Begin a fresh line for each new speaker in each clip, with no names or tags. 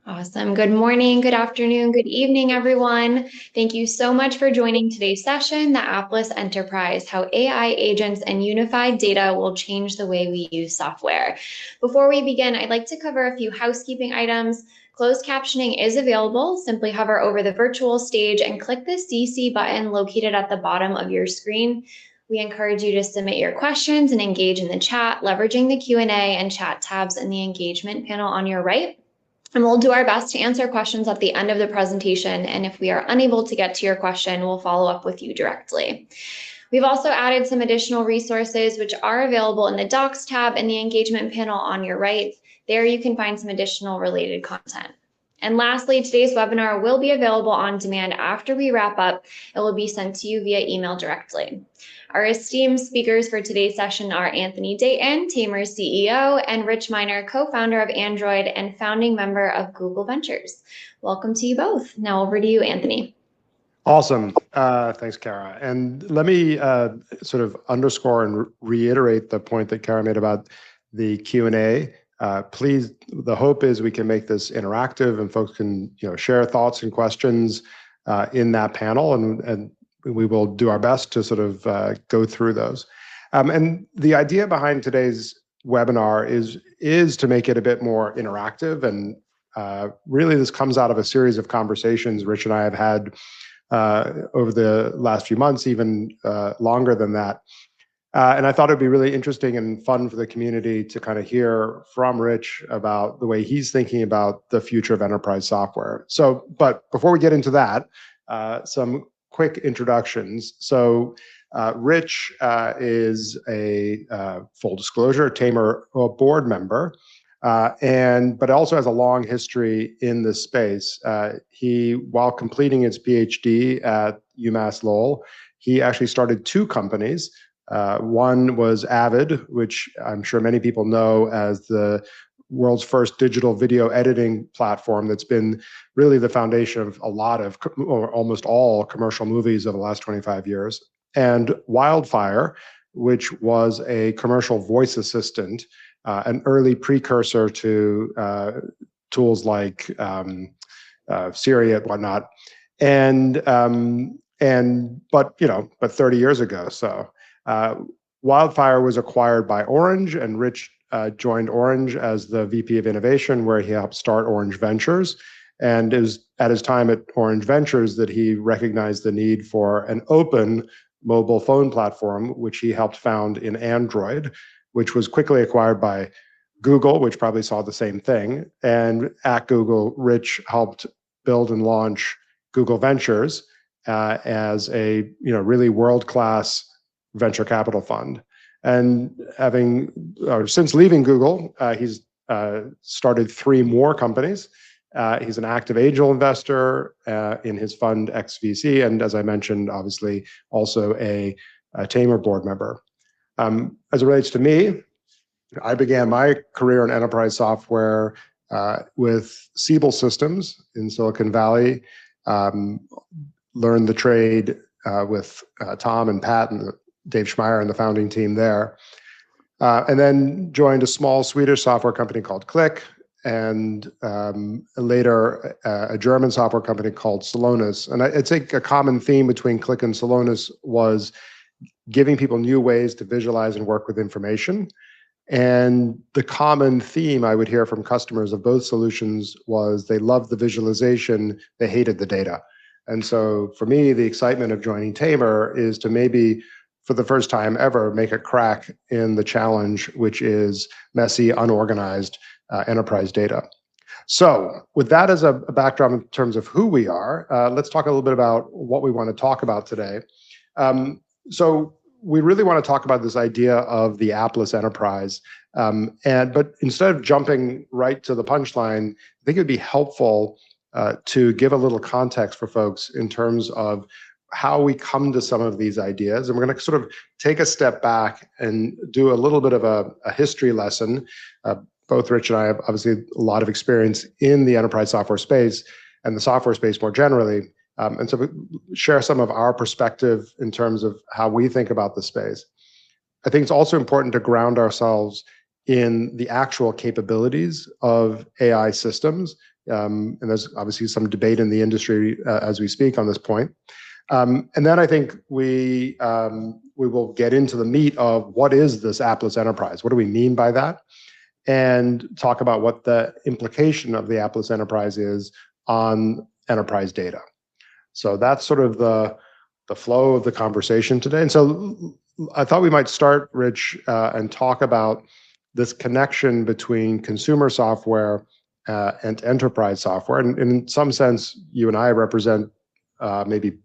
Awesome. Good morning, good afternoon, good evening, everyone. Thank you so much for joining today's session, The Appless Enterprise, How AI Agents and Unified Data Will Change the Way We Use Software. Before we begin, I'd like to cover a few housekeeping items. Closed captioning is available. Simply hover over the virtual stage and click the CC button located at the bottom of your screen. We encourage you to submit your questions and engage in the chat, leveraging the Q&A and chat tabs in the engagement panel on your right. And we'll do our best to answer questions at the end of the presentation. And if we are unable to get to your question, we'll follow up with you directly. We've also added some additional resources which are available in the Docs tab in the engagement panel on your right. There you can find some additional related content. And lastly, today's webinar will be available on demand after we wrap up. It will be sent to you via email directly. Our esteemed speakers for today's session are Anthony Deighton, Tamr's CEO, and Rich Miner, co-founder of Android and founding member of Google Ventures. Welcome to you both. Now over to you, Anthony.
Awesome. Thanks, Kara. And let me sort of underscore and reiterate the point that Kara made about the Q&A. Please, the hope is we can make this interactive and folks can share thoughts and questions in that panel, and we will do our best to sort of go through those. And the idea behind today's webinar is to make it a bit more interactive. And really, this comes out of a series of conversations Rich and I have had over the last few months, even longer than that. And I thought it'd be really interesting and fun for the community to kind of hear from Rich about the way he's thinking about the future of enterprise software. So, but before we get into that, some quick introductions. So Rich is a full disclosure, Tamr board member, but also has a long history in this space. While completing his PhD at UMass Lowell, he actually started two companies. One was Avid, which I'm sure many people know as the world's first digital video editing platform that's been really the foundation of a lot of, or almost all, commercial movies of the last 25 years. And Wildfire, which was a commercial voice assistant, an early precursor to tools like Siri and whatnot. But 30 years ago. So Wildfire was acquired by Orange, and Rich joined Orange as the VP of Innovation, where he helped start Orange Ventures. And it was at his time at Orange Ventures that he recognized the need for an open mobile phone platform, which he helped found in Android, which was quickly acquired by Google, which probably saw the same thing. And at Google, Rich helped build and launch Google Ventures as a really world-class venture capital fund. And since leaving Google, he's started three more companies. He's an active angel investor in his fund XVC, and as I mentioned, obviously also a Tamr board member. As it relates to me, I began my career in enterprise software with Siebel Systems in Silicon Valley, learned the trade with Tom and Pat and Dave Schmeier and the founding team there, and then joined a small Swedish software company called Click, and later a German software company called Celonis. And I'd say a common theme between Click and Celonis was giving people new ways to visualize and work with information. And the common theme I would hear from customers of both solutions was they loved the visualization, they hated the data. And so for me, the excitement of joining Tamr is to maybe, for the first time ever, make a crack in the challenge, which is messy, unorganized enterprise data. So with that as a backdrop in terms of who we are, let's talk a little bit about what we want to talk about today. So we really want to talk about this idea of the Appless enterprise. But instead of jumping right to the punchline, I think it'd be helpful to give a little context for folks in terms of how we come to some of these ideas. And we're going to sort of take a step back and do a little bit of a history lesson. Both Rich and I have obviously a lot of experience in the enterprise software space and the software space more generally. And so we share some of our perspective in terms of how we think about the space. I think it's also important to ground ourselves in the actual capabilities of AI systems And there's obviously some debate in the industry as we speak on this point. And then I think we will get into the meat of what is this appless enterprise? What do we mean by that? And talk about what the implication of the appless enterprise is on enterprise data. So that's sort of the flow of the conversation today. And so I thought we might start, Rich, and talk about this connection between consumer software and enterprise software. And in some sense, you and I represent maybe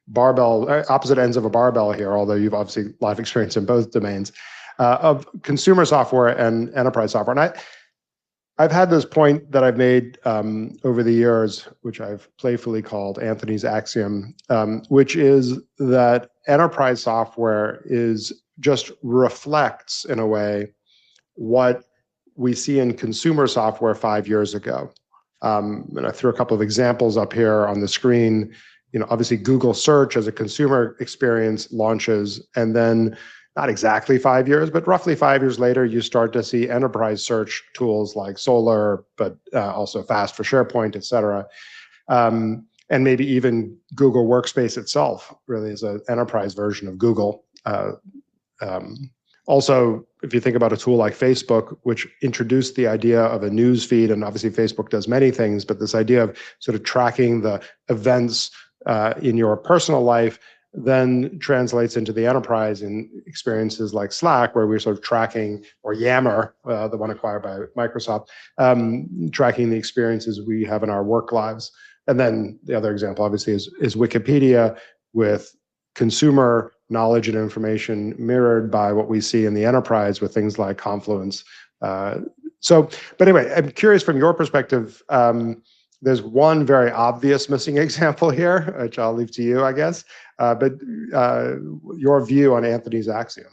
barbell, opposite ends of a barbell here, although you've obviously a lot of experience in both domains of consumer software and enterprise software. And I've had this point that I've made over the years, which I've playfully called Anthony's axiom, which is that enterprise software just reflects, in a way, what we see in consumer software 5 years ago. And I threw a couple of examples up here on the screen. Obviously Google search as a consumer experience launches, and then not exactly 5 years, but roughly 5 years later, you start to see enterprise search tools like Solar, but also Fast for SharePoint, et cetera. And maybe even Google Workspace itself really is an enterprise version of Google. Also, if you think about a tool like Facebook, which introduced the idea of a news feed, and obviously Facebook does many things, but this idea of sort of tracking the events in your personal life then translates into the enterprise in experiences like Slack, where we're sort of tracking, or Yammer, the one acquired by Microsoft, tracking the experiences we have in our work lives. And then the other example, obviously, is Wikipedia, with consumer knowledge and information mirrored by what we see in the enterprise with things like Confluence. But anyway, I'm curious from your perspective. There's one very obvious missing example here, which I'll leave to you, I guess. But your view on Anthony's axiom.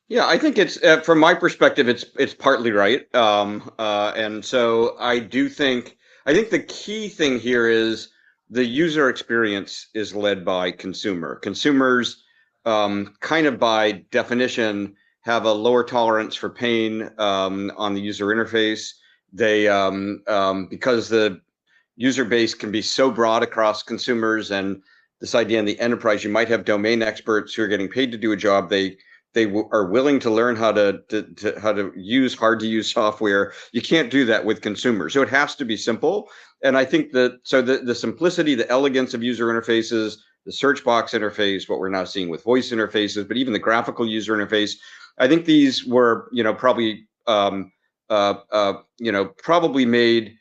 Yeah, I think it's from my perspective, it's partly right. And so I think the key thing here is the user experience is led by consumer. Consumers, kind of by definition, have a lower tolerance for pain on the user interface. They because the user base can be so broad across consumers, and this idea in the enterprise, you might have domain experts who are getting paid to do a job. They are willing to learn how to use hard to use software. You can't do that with consumers, so it has to be simple. And I think that the simplicity, the elegance of user interfaces, the search box interface, what we're now seeing with voice interfaces, but even the graphical user interface, I think these were probably probably made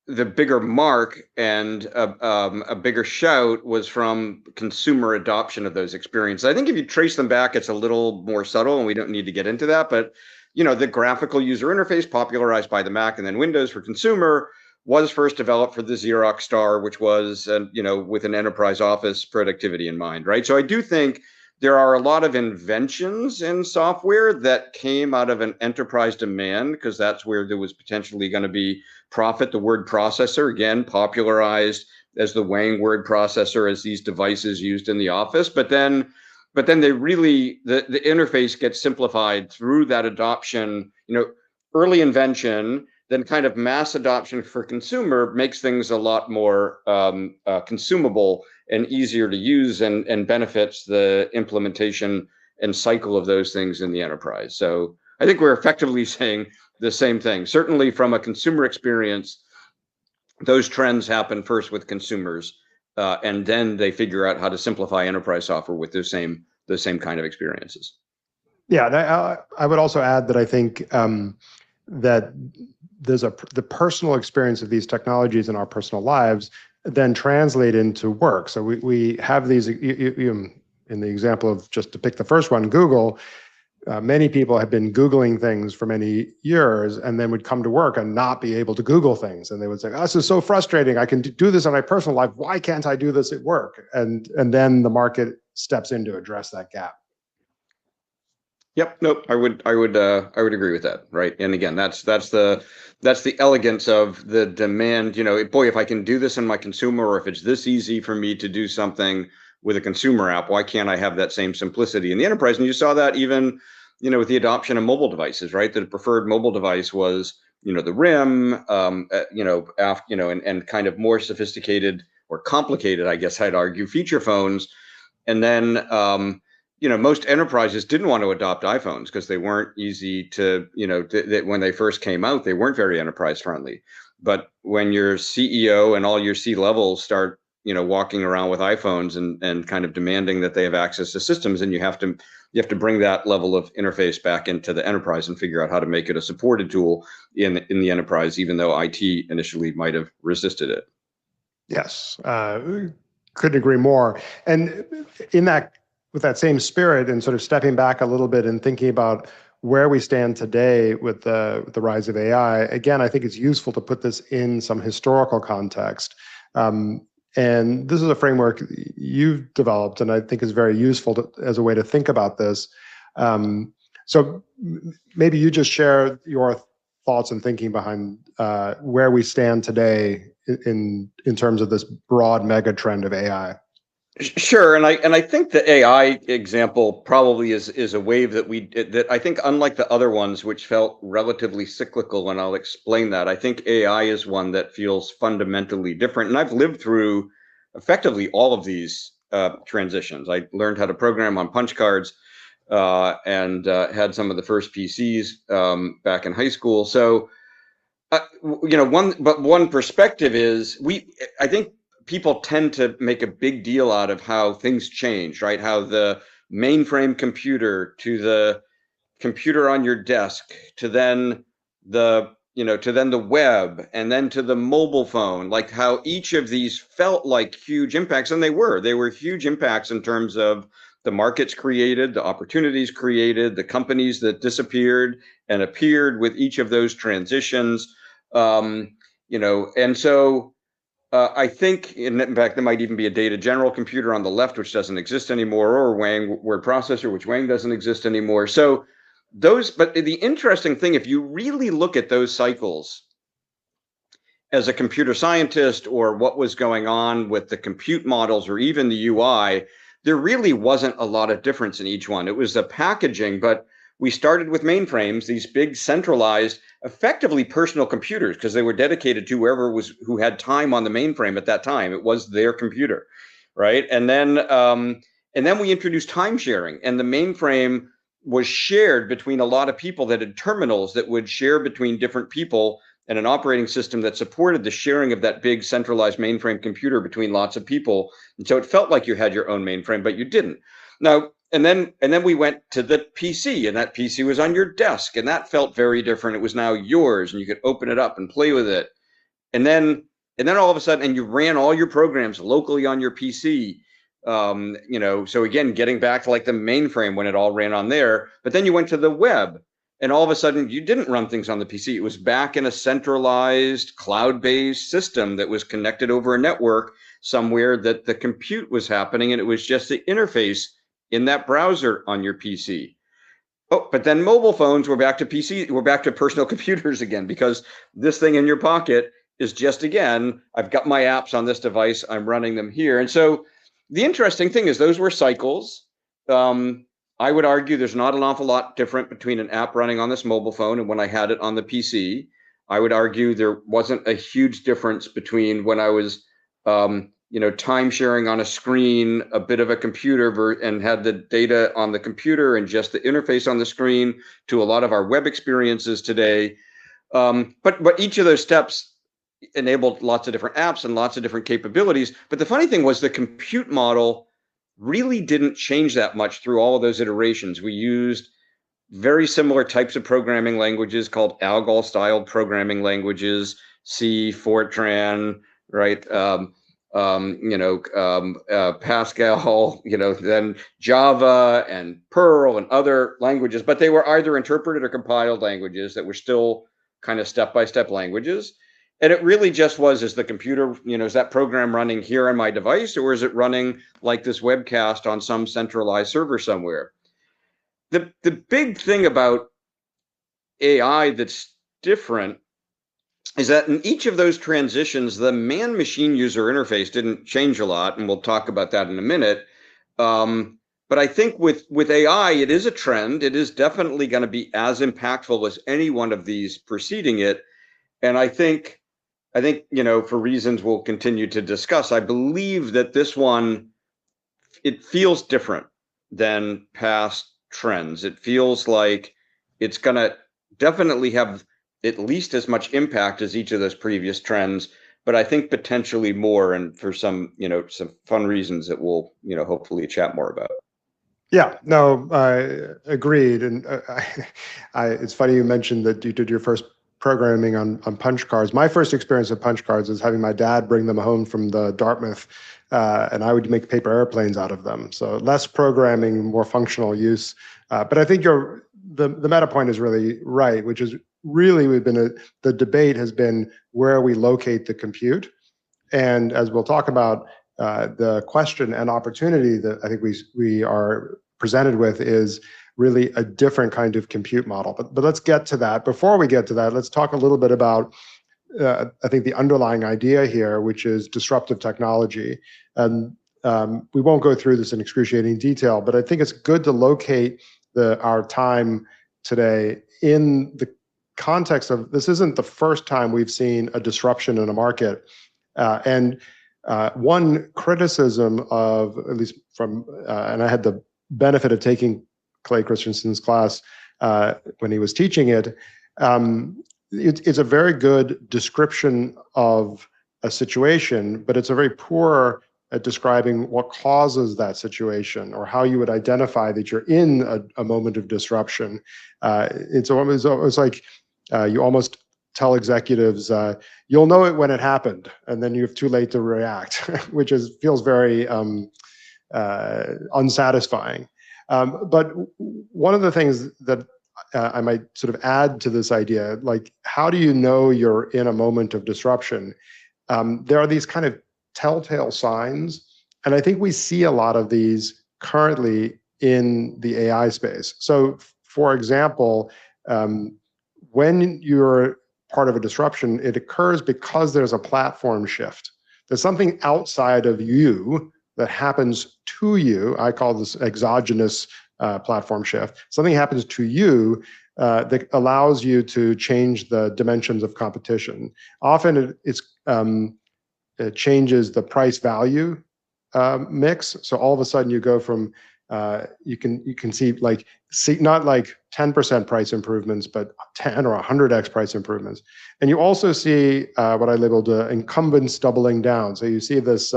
the bigger mark and a bigger shout was from consumer adoption of those experiences. I think if you trace them back, it's a little more subtle, and we don't need to get into that. But the graphical user interface, popularized by the Mac and then Windows for consumer, was first developed for the Xerox Star, which was with an enterprise office productivity in mind, right? So I do think there are a lot of inventions in software that came out of an enterprise demand, because that's where there was potentially going to be profit. The word processor, again, popularized as the Wang word processor, as these devices used in the office. But then they really, the interface gets simplified through that adoption, early invention, then kind of mass adoption for consumer makes things a lot more consumable and easier to use, and benefits the implementation and cycle of those things in the enterprise. So I think we're effectively saying the same thing. Certainly from a consumer experience, those trends happen first with consumers, and then they figure out how to simplify enterprise software with the same kind of experiences.
Yeah, and I would also add that I think that there's the personal experience of these technologies in our personal lives then translate into work. So we have these, in the example of, just to pick the first one, Google, many people have been Googling things for many years and then would come to work and not be able to Google things. And they would say, oh, this is so frustrating. I can do this in my personal life. Why can't I do this at work? And then the market steps in to address that gap.
Yep. Nope. I would agree with that. Right. And again, that's the elegance of the demand. Boy, if I can do this in my consumer, or if it's this easy for me to do something with a consumer app, why can't I have that same simplicity in the enterprise? And you saw that even, with the adoption of mobile devices, right? The preferred mobile device was, the RIM, and kind of more sophisticated or complicated, I guess I'd argue, feature phones. And then, most enterprises didn't want to adopt iPhones because they weren't easy to, when they first came out, they weren't very enterprise friendly. But when your CEO and all your C-levels start, walking around with iPhones and kind of demanding that they have access to systems, and you have to bring that level of interface back into the enterprise and figure out how to make it a supported tool in the enterprise, even though IT initially might have resisted it.
Yes, couldn't agree more. And with that same spirit, and sort of stepping back a little bit and thinking about where we stand today with the rise of AI, again, I think it's useful to put this in some historical context. And this is a framework you've developed, and I think is very useful as a way to think about this. So maybe you just share your thoughts and thinking behind where we stand today in terms of this broad mega trend of AI.
Sure, and I think the AI example probably is a wave that I think, unlike the other ones, which felt relatively cyclical, and I'll explain that. I think AI is one that feels fundamentally different, and I've lived through effectively all of these transitions. I learned how to program on punch cards, and had some of the first PCs back in high school. So, one perspective is I think people tend to make a big deal out of how things change, right? How the mainframe computer to the computer on your desk to then the web and then to the mobile phone, like how each of these felt like huge impacts, and they were huge impacts in terms of the markets created, the opportunities created, the companies that disappeared and appeared with each of those transitions. And so I think, in fact, there might even be a data general computer on the left, which doesn't exist anymore, or a Wang word processor, which Wang doesn't exist anymore. So but the interesting thing, if you really look at those cycles as a computer scientist, or what was going on with the compute models or even the UI, there really wasn't a lot of difference in each one. It was the packaging, but we started with mainframes, these big centralized, effectively personal computers, because they were dedicated to who had time on the mainframe at that time. It was their computer, right? And then we introduced time sharing, and the mainframe was shared between a lot of people that had terminals that would share between different people, and an operating system that supported the sharing of that big centralized mainframe computer between lots of people. And so it felt like you had your own mainframe, but you didn't. Now, and then we went to the PC, and that PC was on your desk, and that felt very different. It was now yours, and you could open it up and play with it. And then all of a sudden, and you ran all your programs locally on your PC. So again, getting back to like the mainframe when it all ran on there. But then you went to the web, and all of a sudden you didn't run things on the PC. It was back in a centralized cloud-based system that was connected over a network somewhere, that the compute was happening, and it was just the interface in that browser on your PC. Oh, but then mobile phones were back to PC. We're back to personal computers again, because this thing in your pocket is just, again, I've got my apps on this device, I'm running them here. And so the interesting thing is those were cycles. I would argue there's not an awful lot different between an app running on this mobile phone and when I had it on the PC. I would argue there wasn't a huge difference between when I was time sharing on a screen, a bit of a computer, and had the data on the computer and just the interface on the screen, to a lot of our web experiences today. But each of those steps enabled lots of different apps and lots of different capabilities. But the funny thing was, the compute model really didn't change that much through all of those iterations. We used very similar types of programming languages called ALGOL-styled programming languages, C, Fortran, right? Pascal, then Java and Perl and other languages, but they were either interpreted or compiled languages that were still kind of step-by-step languages. And it really just was, is the computer, is that program running here on my device, or is it running like this webcast on some centralized server somewhere? The big thing about AI that's different is that in each of those transitions, the man-machine user interface didn't change a lot, and we'll talk about that in a minute. But I think with AI, it is a trend. It is definitely going to be as impactful as any one of these preceding it. And I think, for reasons we'll continue to discuss, I believe that this one, it feels different than past trends. It feels like it's going to definitely have at least as much impact as each of those previous trends, but I think potentially more, and for some, some fun reasons that we'll, hopefully chat more about.
Yeah, no, agreed. And it's funny you mentioned that you did your first programming on punch cards. My first experience with punch cards is having my dad bring them home from the Dartmouth, and I would make paper airplanes out of them. So less programming, more functional use. But I think the meta point is really right, which is really the debate has been where we locate the compute. And as we'll talk about, the question and opportunity that I think we are presented with is really a different kind of compute model. But let's get to that. Before we get to that, let's talk a little bit about I think the underlying idea here, which is disruptive technology. And we won't go through this in excruciating detail, but I think it's good to locate our time today in the context of this isn't the first time we've seen a disruption in a market. And one criticism of, at least from, and I had the benefit of taking Clay Christensen's class when he was teaching it, it's a very good description of a situation, but it's a very poor at describing what causes that situation or how you would identify that you're in a moment of disruption. It's almost like you almost tell executives, you'll know it when it happened, and then you're too late to react, which feels very unsatisfying. But one of the things that I might sort of add to this idea, like how do you know you're in a moment of disruption? There are these kind of telltale signs, and I think we see a lot of these currently in the AI space. So, for example, when you're part of a disruption, it occurs because there's a platform shift. There's something outside of you that happens to you. I call this exogenous platform shift. Something happens to you that allows you to change the dimensions of competition. Often it changes the price value mix. So all of a sudden you go from you can see not like 10% price improvements, but 10 or 100x price improvements. And you also see what I labeled incumbents doubling down. So you see this,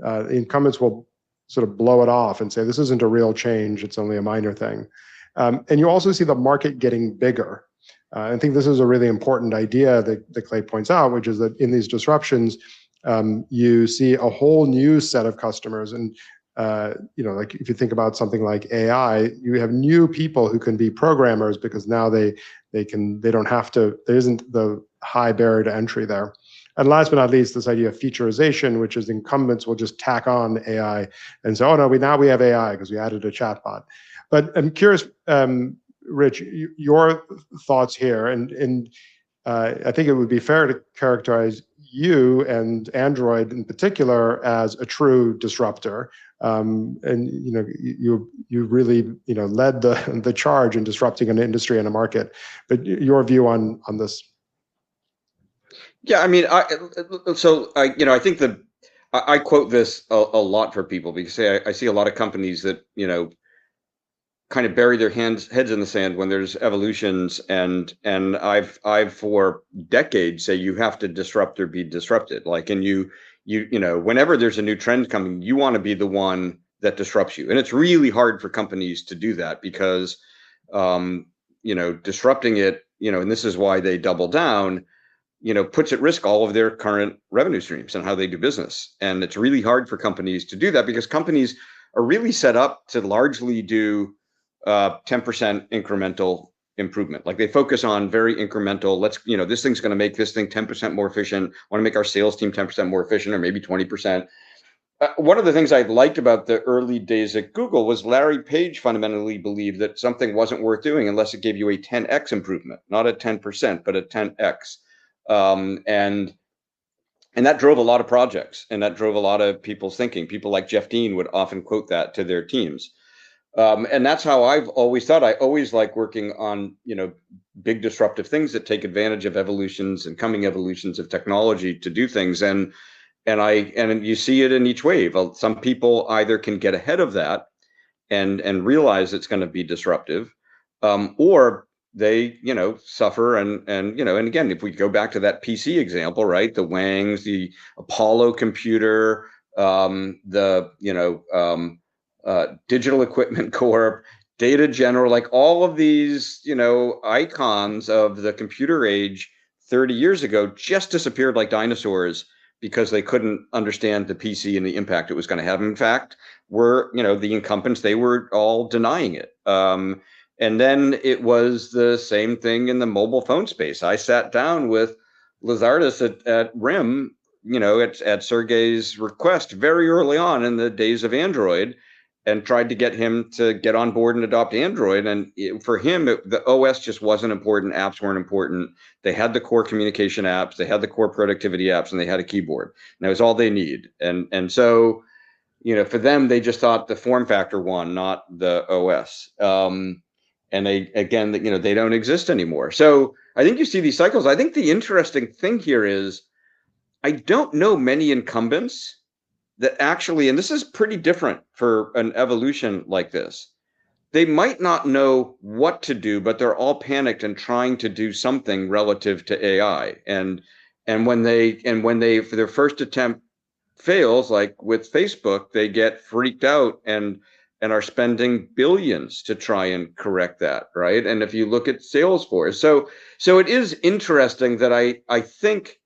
incumbents will sort of blow it off and say, this isn't a real change, it's only a minor thing. And you also see the market getting bigger. I think this is a really important idea that Clay points out, which is that in these disruptions, you see a whole new set of customers. And like if you think about something like AI, you have new people who can be programmers because now they don't have to, there isn't the high barrier to entry there. And last but not least, this idea of featureization, which is incumbents will just tack on AI and say, oh no, now we have AI because we added a chatbot. But I'm curious, Rich, your thoughts here, and I think it would be fair to characterize you and Android in particular as a true disruptor. And you really led the charge in disrupting an industry and a market. But your view on this?
Yeah, I mean, I think I quote this a lot for people because I see a lot of companies that kind of bury their heads in the sand when there's evolutions, and I've for decades say you have to disrupt or be disrupted. Like, and you whenever there's a new trend coming, you want to be the one that disrupts you, and it's really hard for companies to do that because disrupting it, and this is why they double down, puts at risk all of their current revenue streams and how they do business. And it's really hard for companies to do that because companies are really set up to largely do 10% incremental improvement. Like they focus on very incremental, this thing's going to make this thing 10% more efficient. Want to make our sales team 10% more efficient, or maybe 20%. One of the things I liked about the early days at Google was Larry Page fundamentally believed that something wasn't worth doing unless it gave you a 10x improvement, not a 10%, but a 10x. And And that drove a lot of projects, and that drove a lot of people's thinking. People like Jeff Dean would often quote that to their teams. And that's how I've always thought. I always like working on, big disruptive things that take advantage of evolutions and coming evolutions of technology to do things. And you see it in each wave. Some people either can get ahead of that and realize it's going to be disruptive, or they suffer. And again, if we go back to that PC example, right, the Wangs, the Apollo computer, Digital Equipment Corp, Data General, like all of these icons of the computer age 30 years ago just disappeared like dinosaurs because they couldn't understand the PC and the impact it was going to have. In fact, the incumbents, they were all denying it. And then it was the same thing in the mobile phone space. I sat down with Lazardis at RIM, at Sergey's request very early on in the days of Android, and tried to get him to get on board and adopt Android. And for him, the OS just wasn't important. Apps weren't important. They had the core communication apps, they had the core productivity apps, and they had a keyboard. And that was all they need. And so, for them, they just thought the form factor won, not the OS. And they don't exist anymore. So I think you see these cycles. I think the interesting thing here is I don't know many incumbents that actually, and this is pretty different for an evolution like this, they might not know what to do, but they're all panicked and trying to do something relative to AI. And when they for their first attempt fails, like with Facebook, they get freaked out and are spending billions to try and correct that, right? And if you look at Salesforce, so it is interesting that I think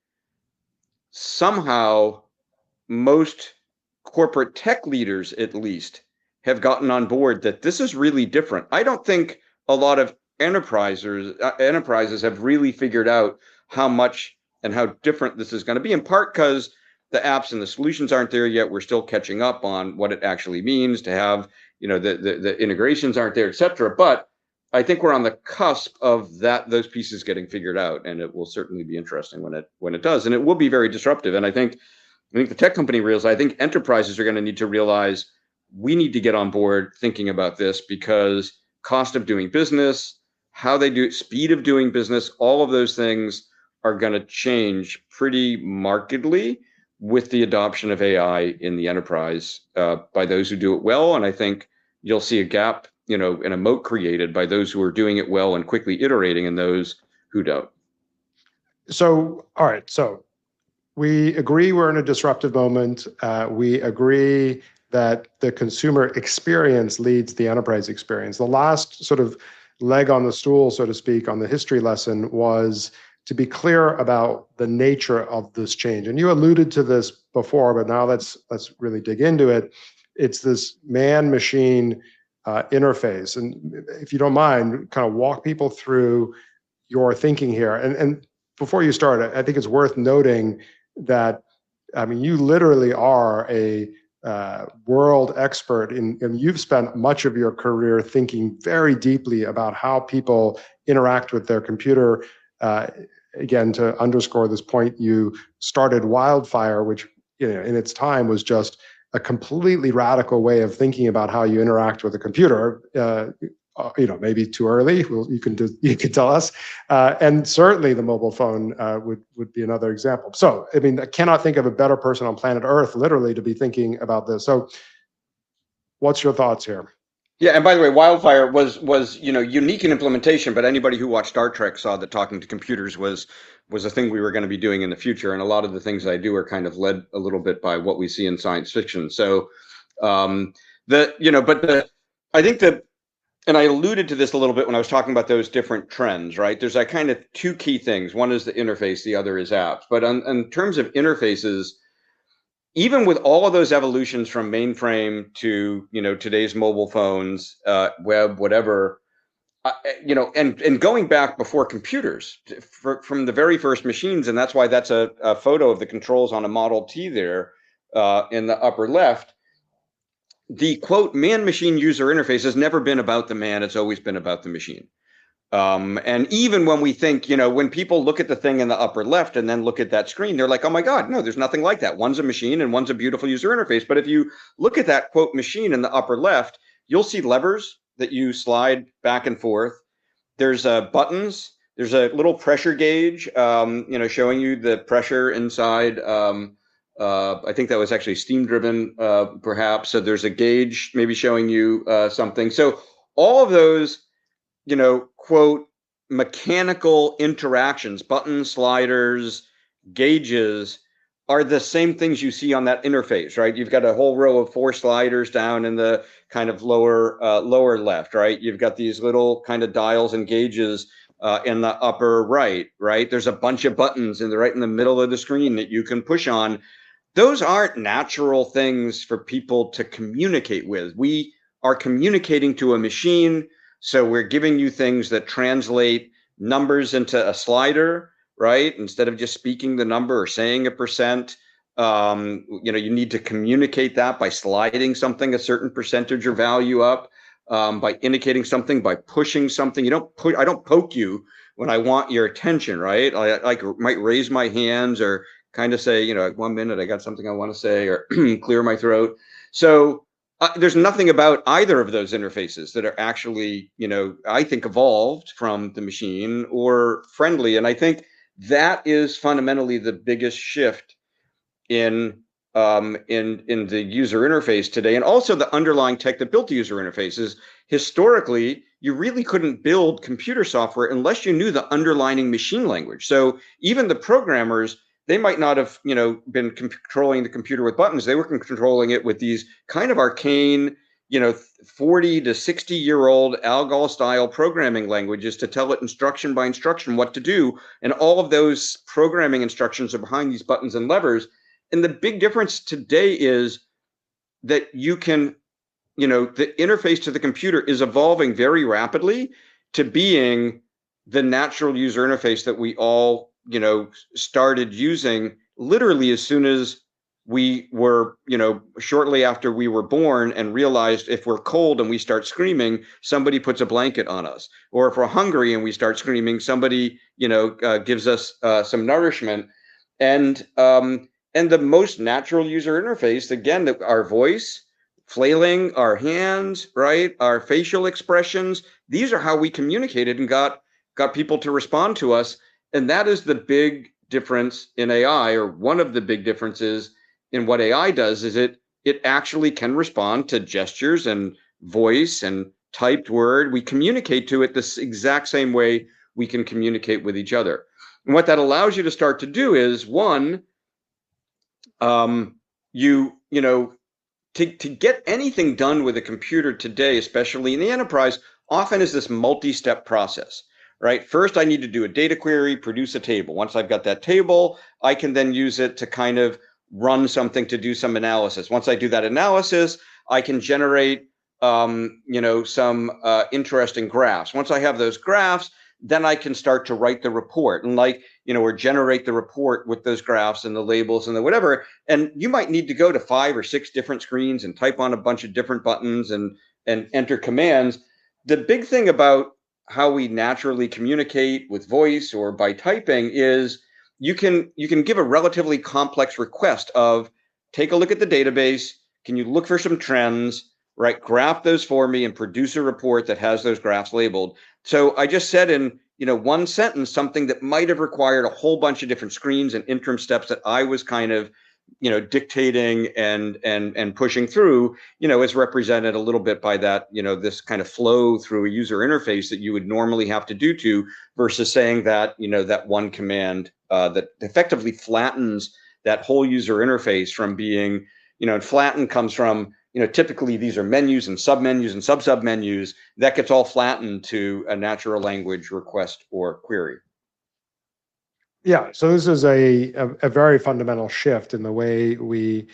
somehow most corporate tech leaders, at least, have gotten on board that this is really different. I don't think a lot of enterprises have really figured out how much and how different this is going to be, in part because the apps and the solutions aren't there yet. We're still catching up on what it actually means to have, the integrations aren't there, et cetera. But I think we're on the cusp of those pieces getting figured out, and it will certainly be interesting when it does, and it will be very disruptive. And I think the tech company realizes, I think enterprises are going to need to realize we need to get on board thinking about this, because cost of doing business, how they do it, speed of doing business, all of those things are going to change pretty markedly with the adoption of AI in the enterprise by those who do it well. And I think you'll see a gap, and a moat created by those who are doing it well and quickly iterating, and those who don't.
So, all right. So we agree we're in a disruptive moment. We agree that the consumer experience leads the enterprise experience. The last sort of leg on the stool, so to speak, on the history lesson was to be clear about the nature of this change. And you alluded to this before, but now let's really dig into it. It's this man-machine interface. And if you don't mind, kind of walk people through your thinking here. And before you start, I think it's worth noting that, you literally are a world expert and you've spent much of your career thinking very deeply about how people interact with their computer. Again, to underscore this point, you started Wildfire, which in its time was just a completely radical way of thinking about how you interact with a computer. Maybe too early. You can tell us. And certainly the mobile phone would be another example. So, I cannot think of a better person on planet Earth, literally, to be thinking about this. So, what's your thoughts here?
Yeah, and by the way, Wildfire was unique in implementation, but anybody who watched Star Trek saw that talking to computers was a thing we were going to be doing in the future. And a lot of the things I do are kind of led a little bit by what we see in science fiction. So, I think that. And I alluded to this a little bit when I was talking about those different trends, right? There's like kind of two key things. One is the interface, the other is apps. But in terms of interfaces, even with all of those evolutions from mainframe to, today's mobile phones, web, whatever, and going back before computers, from the very first machines, and that's why that's a photo of the controls on a Model T there in the upper left. The quote man-machine user interface has never been about the man. It's always been about the machine. And even when we think, when people look at the thing in the upper left and then look at that screen, they're like, oh my God, no, there's nothing like that. One's a machine and one's a beautiful user interface. But if you look at that quote machine in the upper left, you'll see levers that you slide back and forth. There's buttons. There's a little pressure gauge, showing you the pressure inside. I think that was actually steam driven, perhaps. So there's a gauge maybe showing you something. So all of those, quote, mechanical interactions, buttons, sliders, gauges, are the same things you see on that interface, right? You've got a whole row of 4 sliders down in the kind of lower left, right? You've got these little kind of dials and gauges in the upper right? There's a bunch of buttons right in the middle of the screen that you can push on. Those aren't natural things for people to communicate with. We are communicating to a machine. So we're giving you things that translate numbers into a slider, right? Instead of just speaking the number or saying a percent, you need to communicate that by sliding something a certain percentage or value up, by indicating something, by pushing something. I don't poke you when I want your attention, right? I might raise my hands or kind of say, 1 minute, I got something I want to say, or clear my throat. So there's nothing about either of those interfaces that are actually, I think, evolved from the machine or friendly. And I think that is fundamentally the biggest shift in the user interface today. And also the underlying tech that built the user interfaces. Historically, you really couldn't build computer software unless you knew the underlying machine language. So even the programmers, they might not have, been controlling the computer with buttons. They were controlling it with these kind of arcane, 40 to 60-year-old ALGOL style programming languages to tell it instruction by instruction what to do. And all of those programming instructions are behind these buttons and levers. And the big difference today is that you can, the interface to the computer is evolving very rapidly to being the natural user interface that we all started using literally as soon as we were, shortly after we were born, and realized if we're cold and we start screaming, somebody puts a blanket on us. Or if we're hungry and we start screaming, somebody, gives us some nourishment. And the most natural user interface, again, our voice, flailing our hands, right? Our facial expressions, these are how we communicated and got people to respond to us. And that is the big difference in AI, or one of the big differences in what AI does, is it actually can respond to gestures and voice and typed word. We communicate to it this exact same way we can communicate with each other. And what that allows you to start to do is, one, to get anything done with a computer today, especially in the enterprise, often is this multi-step process. Right? First, I need to do a data query, produce a table. Once I've got that table, I can then use it to kind of run something to do some analysis. Once I do that analysis, I can generate, some interesting graphs. Once I have those graphs, then I can start to write the report and or generate the report with those graphs and the labels and the whatever. And you might need to go to 5 or 6 different screens and type on a bunch of different buttons and enter commands. The big thing about how we naturally communicate with voice or by typing is you can give a relatively complex request of, take a look at the database. Can you look for some trends, right? Graph those for me and produce a report that has those graphs labeled. So I just said in, one sentence, something that might have required a whole bunch of different screens and interim steps that I was kind of, dictating and pushing through, is represented a little bit by that, this kind of flow through a user interface that you would normally have to do to, versus saying that, that one command that effectively flattens that whole user interface from being, and flatten comes from, typically these are menus and submenus and sub-submenus. That gets all flattened to a natural language request or query.
Yeah, so this is a very fundamental shift in the way we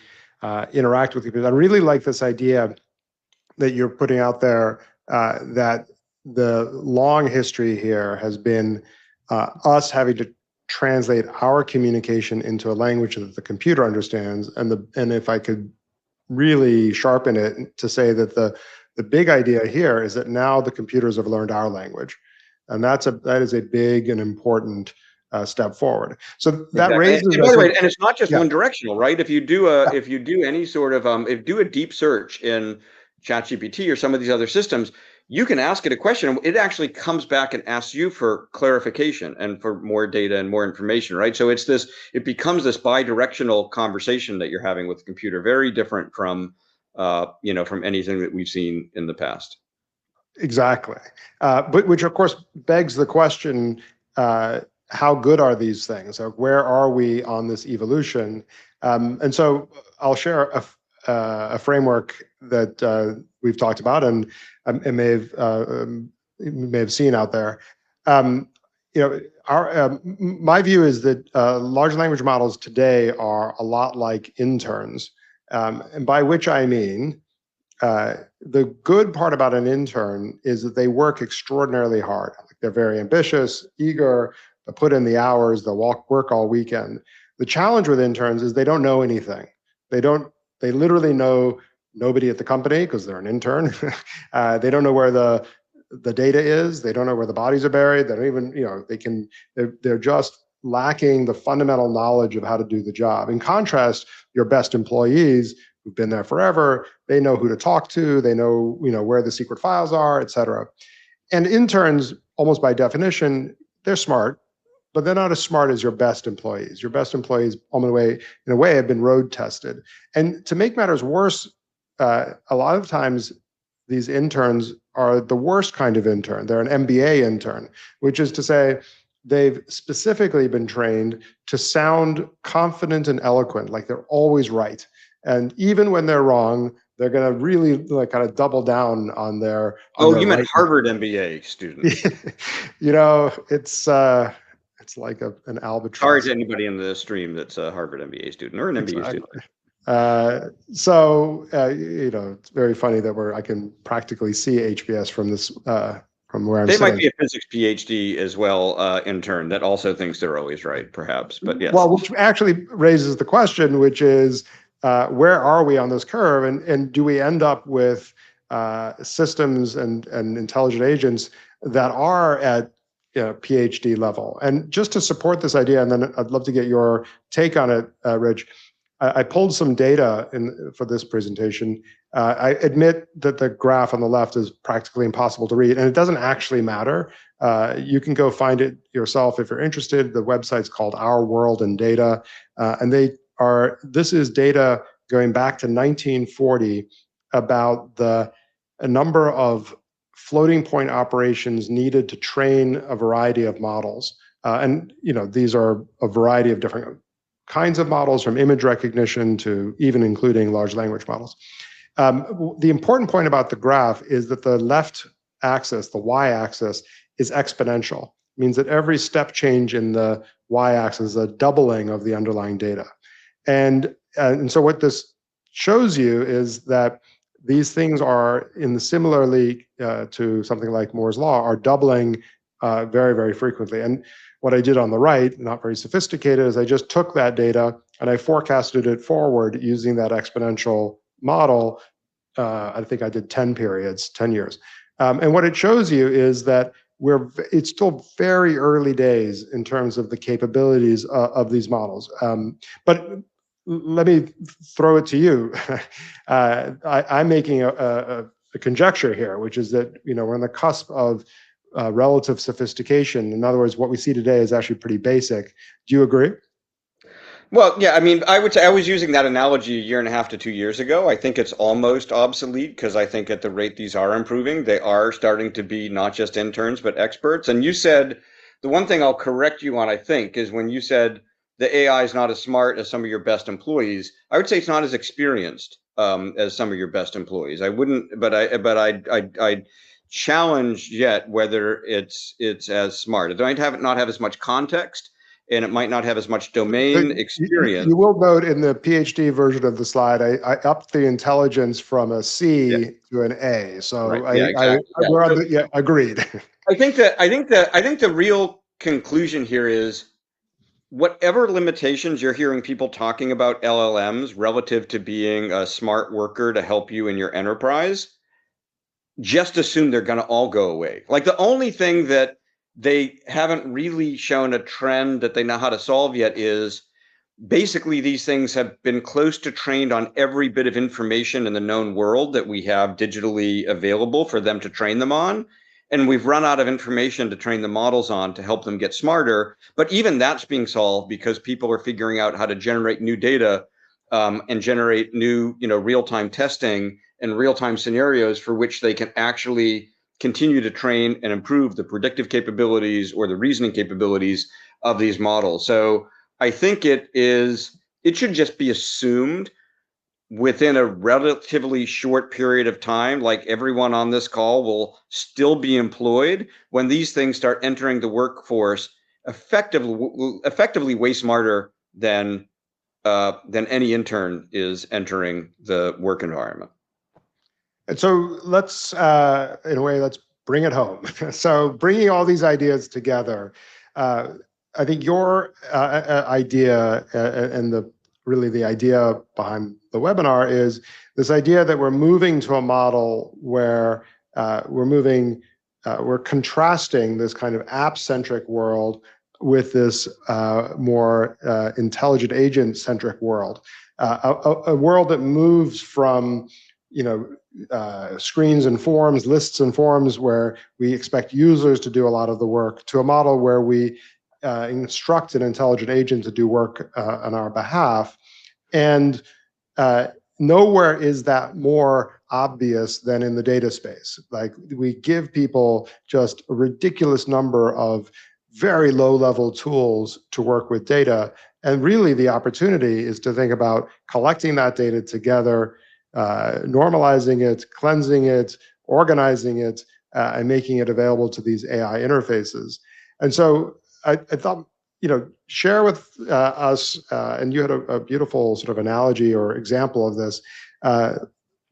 interact with computers. I really like this idea that you're putting out there, that the long history here has been us having to translate our communication into a language that the computer understands. And if I could really sharpen it to say that the big idea here is that now the computers have learned our language. And that is a big and important step forward. So that
Exactly.
raises,
And by the way, and it's not just
yeah.
one directional, right? If you do any sort of if you do a deep search in ChatGPT or some of these other systems, you can ask it a question, and it actually comes back and asks you for clarification and for more data and more information, right? So it becomes this bi-directional conversation that you're having with the computer, very different from from anything that we've seen in the past.
Exactly. But which of course begs the question, how good are these things? Like, where are we on this evolution? And so I'll share a framework that we've talked about and may have seen out there. My view is that large language models today are a lot like interns, and by which I mean, the good part about an intern is that they work extraordinarily hard. Like, they're very ambitious, eager, they put in the hours, they'll work all weekend. The challenge with interns is they don't know anything. They literally know nobody at the company because they're an intern. They don't know where the data is. They don't know where the bodies are buried. They don't even, they're just lacking the fundamental knowledge of how to do the job. In contrast, your best employees who've been there forever, they know who to talk to, they know, where the secret files are, et cetera. And interns, almost by definition, they're smart, but they're not as smart as your best employees. Your best employees, in a way, have been road tested. And to make matters worse, a lot of times these interns are the worst kind of intern. They're an MBA intern, which is to say, they've specifically been trained to sound confident and eloquent, like they're always right. And even when they're wrong, they're going to really kind of double down on their.
You meant Harvard MBA student.
It's like an albatross.
Sorry to anybody in the stream that's a Harvard MBA student or an MBA student.
It's very funny that I can practically see HBS from this from where I'm
sitting. They
sitting.
might be a physics PhD as well, intern that also thinks they're always right, perhaps. But yes.
Well, which actually raises the question, which is, where are we on this curve, and do we end up with systems and intelligent agents that are at PhD level? And just to support this idea, and then I'd love to get your take on it, Rich. I pulled some data for this presentation. I admit that the graph on the left is practically impossible to read, and it doesn't actually matter. You can go find it yourself if you're interested. The website's called Our World in Data, and this is data going back to 1940 about the number of floating point operations needed to train a variety of models. And these are a variety of different kinds of models, from image recognition to even including large language models. The important point about the graph is that the left axis, the y-axis, is exponential. It means that every step change in the y-axis is a doubling of the underlying data. And so what this shows you is that these things are, similarly to something like Moore's law, are doubling very, very frequently. And what I did on the right, not very sophisticated, is I just took that data and I forecasted it forward using that exponential model. I think I did 10 periods, 10 years. And what it shows you is that it's still very early days in terms of the capabilities of these models. But let me throw it to you. I'm making a conjecture here, which is that we're on the cusp of relative sophistication. In other words, what we see today is actually pretty basic. Do you agree?
Well, yeah, I mean, I would say I was using that analogy 1.5 to 2 years ago. I think it's almost obsolete because I think at the rate these are improving, they are starting to be not just interns, but experts. And you said, the one thing I'll correct you on, I think, is when you said the AI is not as smart as some of your best employees, I would say it's not as experienced as some of your best employees. I wouldn't, but I challenge yet whether it's as smart. It might not have as much context, and it might not have as much domain experience.
You will note in the PhD version of the slide, I upped the intelligence from a C to an A. So right. Exactly. Agreed.
I think the real conclusion here is, whatever limitations you're hearing people talking about LLMs relative to being a smart worker to help you in your enterprise, just assume they're going to all go away. Like, the only thing that they haven't really shown a trend that they know how to solve yet is basically these things have been close to trained on every bit of information in the known world that we have digitally available for them to train them on. And we've run out of information to train the models on to help them get smarter. But even that's being solved because people are figuring out how to generate new data and generate new, real-time testing and real-time scenarios for which they can actually continue to train and improve the predictive capabilities or the reasoning capabilities of these models. So I think it should just be assumed within a relatively short period of time, like everyone on this call will still be employed when these things start entering the workforce effectively way smarter than any intern is entering the work environment.
And so let's, in a way, let's bring it home. So bringing all these ideas together, I think your idea and the idea behind the webinar is this idea that we're moving to a model where we're contrasting this kind of app-centric world with this more intelligent agent-centric world, a world that moves from screens and forms, lists and forms where we expect users to do a lot of the work, to a model where we instruct an intelligent agent to do work on our behalf. And nowhere is that more obvious than in the data space. Like, we give people just a ridiculous number of very low-level tools to work with data. And really the opportunity is to think about collecting that data together, normalizing it, cleansing it, organizing it, and making it available to these AI interfaces. And so I thought, share with us, and you had a beautiful sort of analogy or example of this,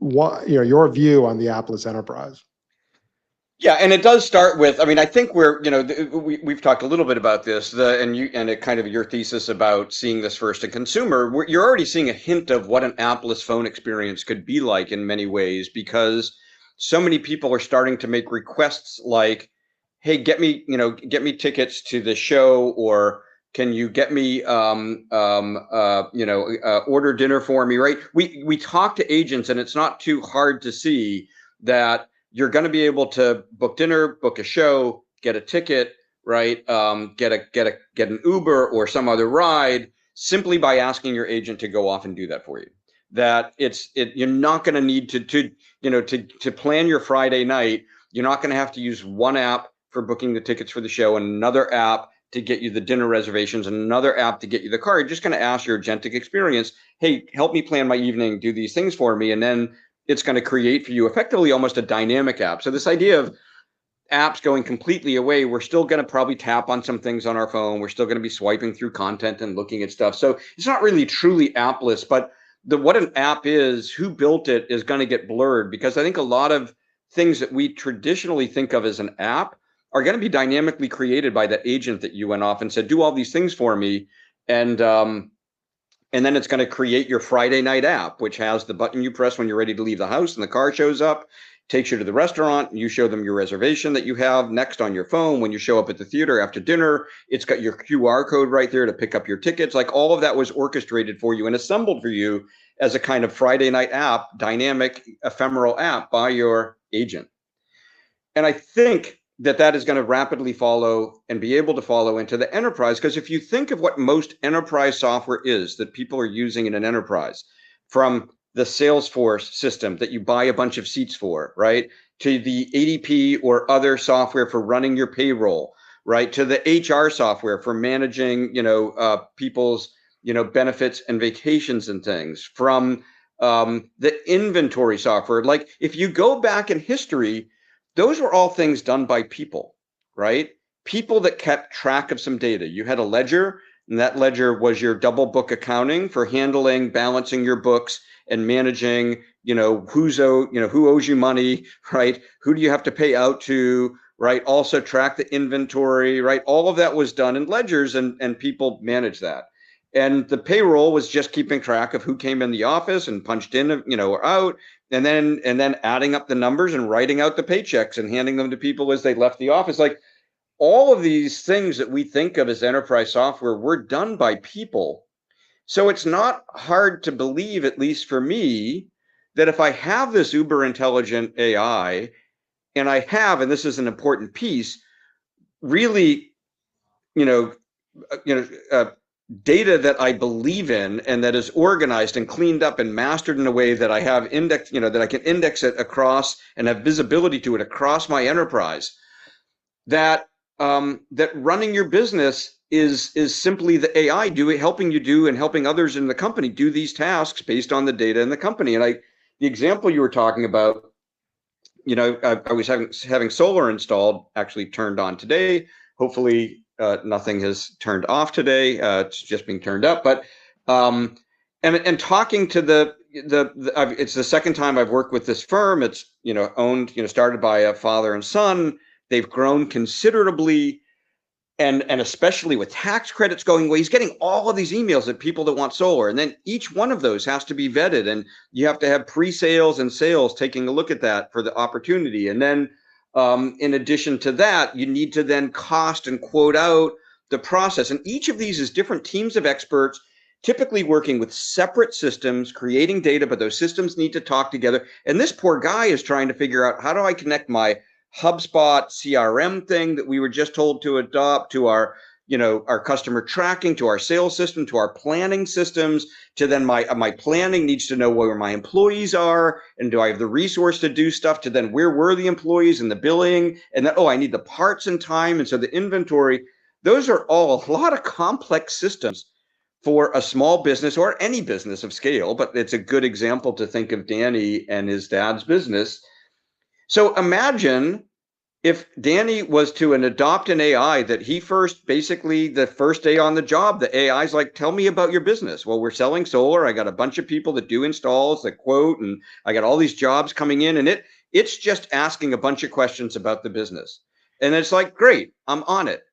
your view on the appless enterprise.
Yeah, and it does start with, I think we've talked a little bit about this, and it kind of your thesis about seeing this first in consumer. You're already seeing a hint of what an appless phone experience could be like in many ways, because so many people are starting to make requests like, hey, get me tickets to the show, or can you get me order dinner for me, right? We talk to agents, and it's not too hard to see that you're going to be able to book dinner, book a show, get a ticket, right? Get an Uber or some other ride simply by asking your agent to go off and do that for you. That you're not going to need to plan your Friday night. You're not going to have to use one app for booking the tickets for the show and another app to get you the dinner reservations and another app to get you the car. You're just going to ask your agentic experience, hey, help me plan my evening, do these things for me, and then it's going to create for you effectively almost a dynamic app. So this idea of apps going completely away, we're still going to probably tap on some things on our phone. We're still going to be swiping through content and looking at stuff. So it's not really truly appless, but what an app is, who built it, is going to get blurred, because I think a lot of things that we traditionally think of as an app are going to be dynamically created by the agent that you went off and said, do all these things for me. And then it's going to create your Friday night app, which has the button you press when you're ready to leave the house and the car shows up, takes you to the restaurant, and you show them your reservation that you have next on your phone. When you show up at the theater after dinner, it's got your QR code right there to pick up your tickets. Like, all of that was orchestrated for you and assembled for you as a kind of Friday night app, dynamic, ephemeral app by your agent. And I think that is going to rapidly follow and be able to follow into the enterprise. Because if you think of what most enterprise software is that people are using in an enterprise, from the Salesforce system that you buy a bunch of seats for, right, to the ADP or other software for running your payroll, right, to the HR software for managing, people's, benefits and vacations and things, from the inventory software. Like, if you go back in history, those were all things done by people, right? People that kept track of some data. You had a ledger, and that ledger was your double book accounting for handling, balancing your books and managing, who owes you money, right? Who do you have to pay out to, right? Also track the inventory, right? All of that was done in ledgers, and people managed that. And the payroll was just keeping track of who came in the office and punched in, or out, and then adding up the numbers and writing out the paychecks and handing them to people as they left the office. Like, all of these things that we think of as enterprise software were done by people. So it's not hard to believe, at least for me, that if I have this uber intelligent AI, and I have, and this is an important piece, really, data that I believe in and that is organized and cleaned up and mastered in a way that I have index, that I can index it across and have visibility to it across my enterprise, that that running your business is simply the AI helping you do and helping others in the company do these tasks based on the data in the company. And the example you were talking about, I was having solar installed, actually turned on today. Hopefully nothing has turned off today. It's just being turned up. But and talking to it's the second time I've worked with this firm. It's owned, started by a father and son. They've grown considerably, and especially with tax credits going away, he's getting all of these emails that people that want solar, and then each one of those has to be vetted, and you have to have pre-sales and sales taking a look at that for the opportunity, and then in addition to that, you need to then cost and quote out the process, and each of these is different teams of experts, typically working with separate systems, creating data, but those systems need to talk together. And this poor guy is trying to figure out, how do I connect my HubSpot CRM thing that we were just told to adopt to our customer tracking, to our sales system, to our planning systems, to then my planning needs to know where my employees are, and do I have the resource to do stuff, to then where were the employees and the billing, and then, I need the parts in time, and so the inventory. Those are all a lot of complex systems for a small business or any business of scale, but it's a good example to think of Danny and his dad's business. So imagine if Danny was to adopt an AI that he basically the first day on the job, the AI's like, tell me about your business. Well, we're selling solar. I got a bunch of people that do installs, that quote, and I got all these jobs coming in, and it's just asking a bunch of questions about the business. And it's like, great, I'm on it.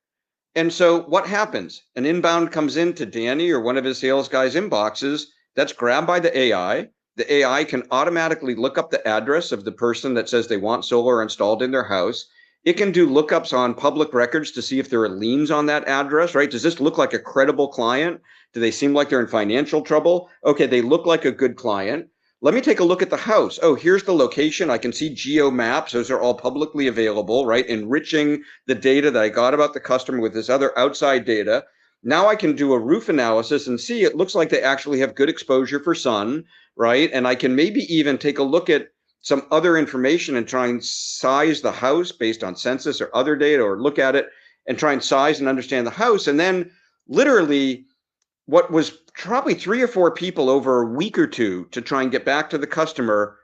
And so what happens? An inbound comes into Danny or one of his sales guys' inboxes that's grabbed by the AI. The AI can automatically look up the address of the person that says they want solar installed in their house. It can do lookups on public records to see if there are liens on that address, right? Does this look like a credible client? Do they seem like they're in financial trouble? Okay, they look like a good client. Let me take a look at the house. Oh, here's the location. I can see geo maps. Those are all publicly available, right? Enriching the data that I got about the customer with this other outside data. Now I can do a roof analysis and see it looks like they actually have good exposure for sun, right? And I can maybe even take a look at some other information and try and size the house based on census or other data, or look at it and try and size and understand the house. And then literally what was probably 3 or 4 people over a week or two to try and get back to the customer,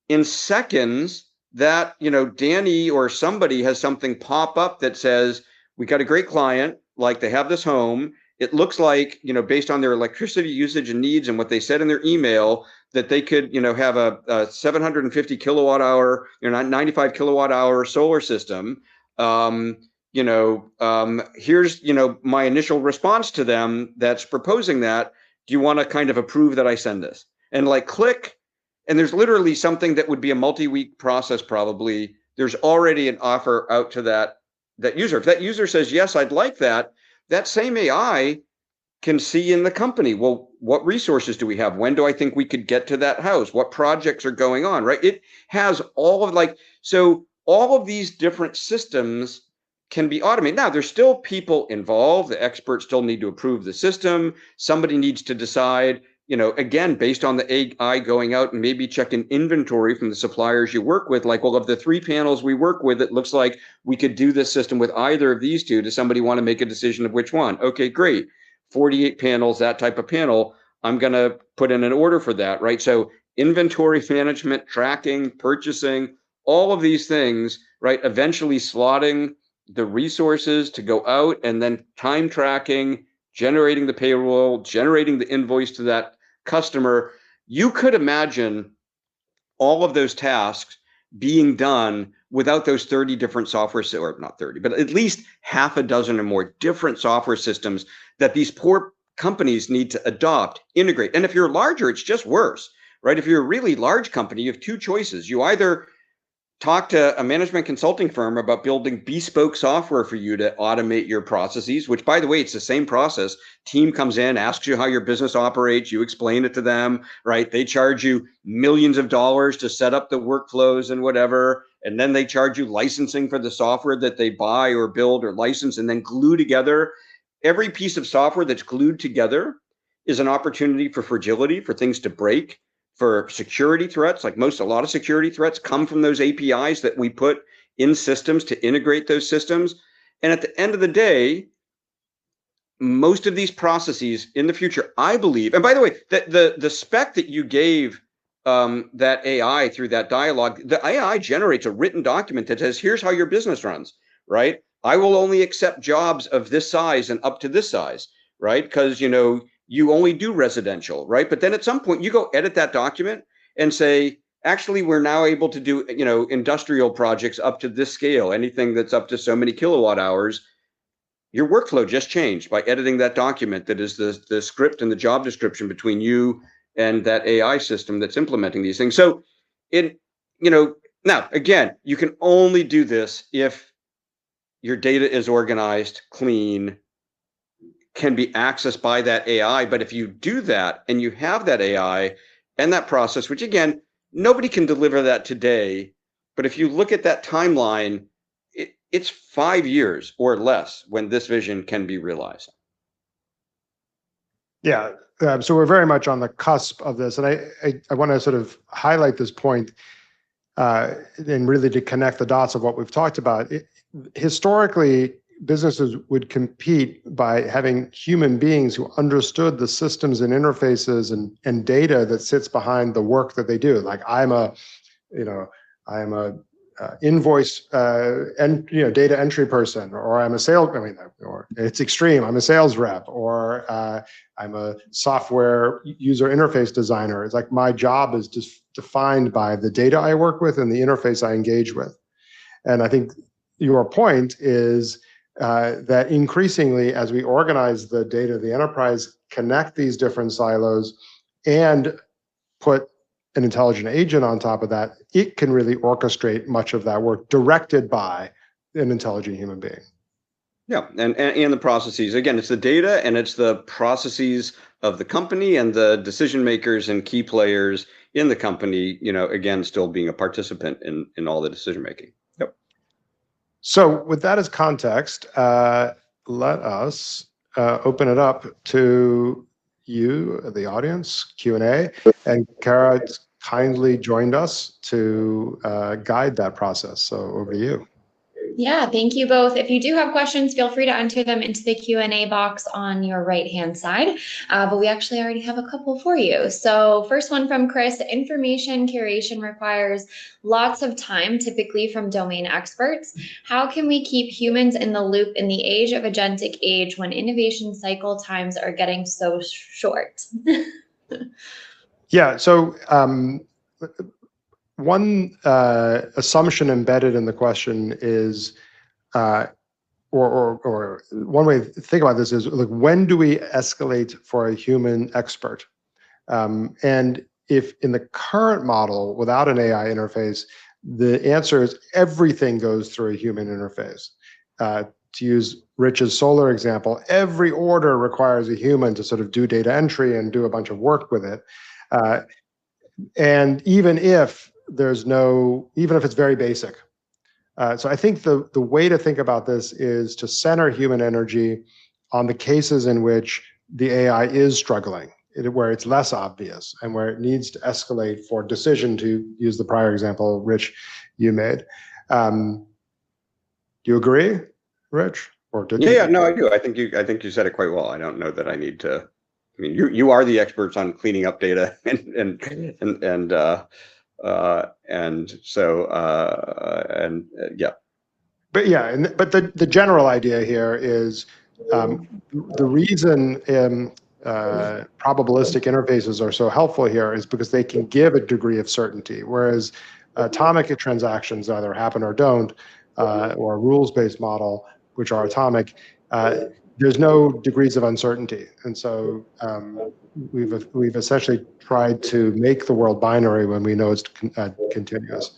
in seconds, that, Danny or somebody has something pop up that says, we got a great client, like they have this home. It looks like, based on their electricity usage and needs and what they said in their email, that they could, have a 750 kilowatt hour, 95 kilowatt hour solar system. Here's, my initial response to them that's proposing that. Do you want to kind of approve that I send this? And like click, and there's literally something that would be a multi-week process probably. There's already an offer out to that user. If that user says, yes, I'd like that, that same AI can see in the company, well, what resources do we have? When do I think we could get to that house? What projects are going on, right? It has all of so all of these different systems can be automated. Now, there's still people involved. The experts still need to approve the system. Somebody needs to decide, again, based on the AI going out and maybe check an inventory from the suppliers you work with, like, well, of the 3 panels we work with, it looks like we could do this system with either of these 2. Does somebody want to make a decision of which one? Okay, great. 48 panels, that type of panel, I'm going to put in an order for that, right? So inventory management, tracking, purchasing, all of these things, right? Eventually slotting the resources to go out, and then time tracking, generating the payroll, generating the invoice to that customer. You could imagine all of those tasks being done without those 30 different software, or not 30, but at least half a dozen or more different software systems that these poor companies need to adopt, integrate. And if you're larger, it's just worse, right? If you're a really large company, you have 2 choices. You either talk to a management consulting firm about building bespoke software for you to automate your processes, which, by the way, it's the same process. Team comes in, asks you how your business operates, you explain it to them, right? They charge you millions of dollars to set up the workflows and whatever, and then they charge you licensing for the software that they buy or build or license and then glue together. Every piece of software that's glued together is an opportunity for fragility, for things to break, for security threats. Like a lot of security threats come from those APIs that we put in systems to integrate those systems. And at the end of the day, most of these processes in the future, I believe, and by the way, the spec that you gave that AI through that dialogue, the AI generates a written document that says, here's how your business runs, right? I will only accept jobs of this size and up to this size, right? Because, you only do residential, right? But then at some point you go edit that document and say, actually, we're now able to do, industrial projects up to this scale, anything that's up to so many kilowatt hours. Your workflow just changed by editing that document that is the script and the job description between you and that AI system that's implementing these things. So now again, you can only do this if your data is organized, clean, can be accessed by that AI. But if you do that and you have that AI and that process, which again, nobody can deliver that today, but if you look at that timeline, it's 5 years or less when this vision can be realized.
Yeah, so we're very much on the cusp of this. And I want to sort of highlight this point and really to connect the dots of what we've talked about. Historically, businesses would compete by having human beings who understood the systems and interfaces and data that sits behind the work that they do. Like I'm a invoice and data entry person, or I'm a sales. Or it's extreme. I'm a sales rep, or I'm a software user interface designer. It's like my job is just defined by the data I work with and the interface I engage with. And I think your point is that increasingly, as we organize the data of the enterprise, connect these different silos, and put an intelligent agent on top of that, it can really orchestrate much of that work directed by an intelligent human being.
Yeah, and the processes. Again, it's the data and it's the processes of the company and the decision makers and key players in the company, again, still being a participant in all the decision making. Yep.
So with that as context, let us open it up to you, the audience, Q&A. And Kara kindly joined us to guide that process. So over to you.
Yeah, thank you both. If you do have questions, feel free to enter them into the Q&A box on your right-hand side. But we actually already have a couple for you. So first one from Chris: information curation requires lots of time, typically from domain experts. How can we keep humans in the loop in the age of agentic age when innovation cycle times are getting so short?
Yeah, so one assumption embedded in the question is, or one way to think about this is, like, when do we escalate for a human expert? And if in the current model, without an AI interface, the answer is everything goes through a human interface. To use Rich's solar example, every order requires a human to sort of do data entry and do a bunch of work with it. And even if it's very basic. So I think the way to think about this is to center human energy on the cases in which the AI is struggling, where it's less obvious and where it needs to escalate for decision, to use the prior example, Rich, you made. Do you agree, Rich? Or did
Yeah, no, I do. I think you said it quite well. I don't know that I need to. I mean, you are the experts on cleaning up data and so yeah.
But yeah, but the general idea here is the reason probabilistic interfaces are so helpful here is because they can give a degree of certainty, whereas atomic transactions either happen or don't, or a rules-based model, which are atomic, there's no degrees of uncertainty. And so we've essentially tried to make the world binary when we know it's continuous.